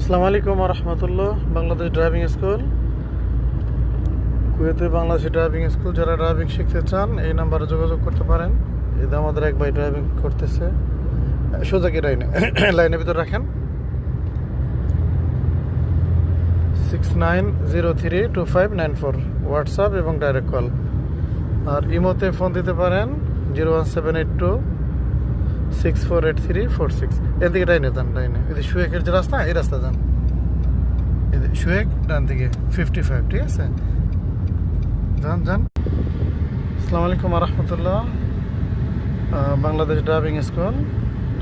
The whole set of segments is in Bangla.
আসসালামু আলাইকুম রহমতুল্লাহ। বাংলাদেশ ড্রাইভিং স্কুল, কুয়েতে বাংলাদেশি ড্রাইভিং স্কুল। যারা ড্রাইভিং শিখতে চান এই নাম্বারে যোগাযোগ করতে পারেন। এতে আমাদের এক ভাই ড্রাইভিং করতেছে। সোজা কি লাইনের ভিতর রাখেন। 69032594 হোয়াটসঅ্যাপ এবং ডাইরেক্ট কল। আর ইমোতে ফোন দিতে পারেন 01782 648346। এদিকে ডাইনে যান, ডাইনে এই শুয়েকের যে রাস্তা, এই রাস্তা যান। এই শুয়েক ডান দিকে 55, ঠিক আছে? যান যান। আসসালামু আলাইকুম রহমতুল্লাহ। বাংলাদেশ ড্রাইভিং স্কুল,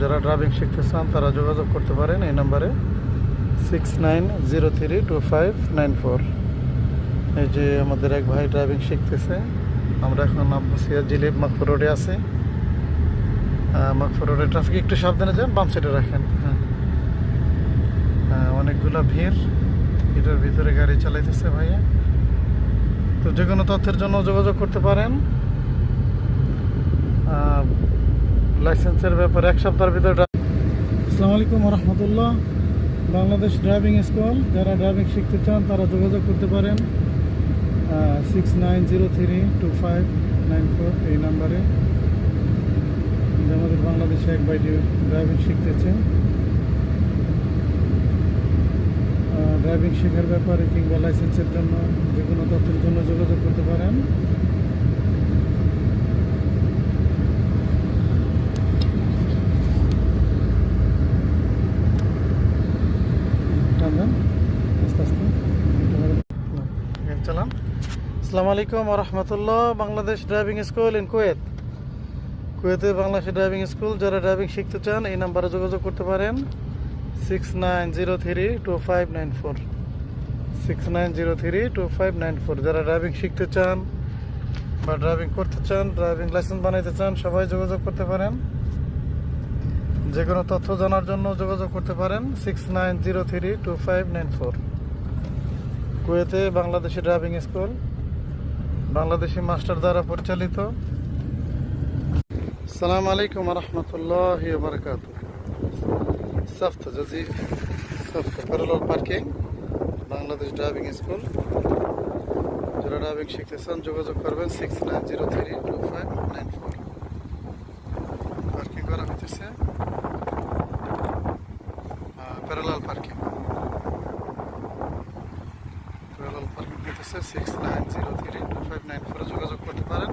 যারা ড্রাইভিং শিখতে চান তারা যোগাযোগ করতে পারেন এই নাম্বারে 69032594। এই যে আমাদের এক ভাই ড্রাইভিং শিখতেছে। আমরা এখন আব্বাসিয়া জিলিপ মাকফুর রোডে আছি। মাকফুর রোডে ট্রাফিক একটু সাবধানে যান, বাম সাইডে রাখেন। অনেকগুলো ভিড়, এটার ভিতরে গাড়ি চালাইতেছে ভাইয়া। তো যে কোনো তথ্যের জন্য যোগাযোগ করতে পারেন। লাইসেন্সের ব্যাপারে এক সপ্তাহের ভিতরে। আসসালামু আলাইকুম রহমতুল্লাহ। বাংলাদেশ ড্রাইভিং স্কুল, যারা ড্রাইভিং শিখতে চান তারা যোগাযোগ করতে পারেন 69032594 এই নাম্বারে। আমাদের বাংলাদেশে এক ভাই ড্রাইভিং শিখতেছে। ড্রাইভিং শেখার ব্যাপারে কিংবা লাইসেন্সের জন্য যে কোনো তথ্যের জন্য যোগাযোগ করতে পারেন। আস্তে আস্তে চালান। আসসালামু আলাইকুম রহমতুল্লাহ। Bangladesh driving school in Kuwait, কুয়েতে বাংলাদেশি ড্রাইভিং স্কুল। যারা ড্রাইভিং শিখতে চান এই নাম্বারে যোগাযোগ করতে পারেন 69032594 69032594। যারা ড্রাইভিং শিখতে চান বা ড্রাইভিং করতে চান, ড্রাইভিং লাইসেন্স বানাইতে চান, সবাই যোগাযোগ করতে পারেন। যে কোনো তথ্য জানার জন্য যোগাযোগ করতে পারেন 69032594। কুয়েতে Bangladeshi driving school, Bangladeshi master দ্বারা পরিচালিত। আসসালামু আলাইকুম রহমতুল্লাহি ওয়া বারাকাতুহু। সফট জাজি soft parallel parking, Bangladesh driving school. যারা ড্রাইভিং শিখতে চান যোগাযোগ করবেন 69032594। পার্কিং করা হইতেছে, প্যারালাল পার্কিং। প্যারালাল পার্কিং হইতেছে 69032594 যোগাযোগ করতে পারেন।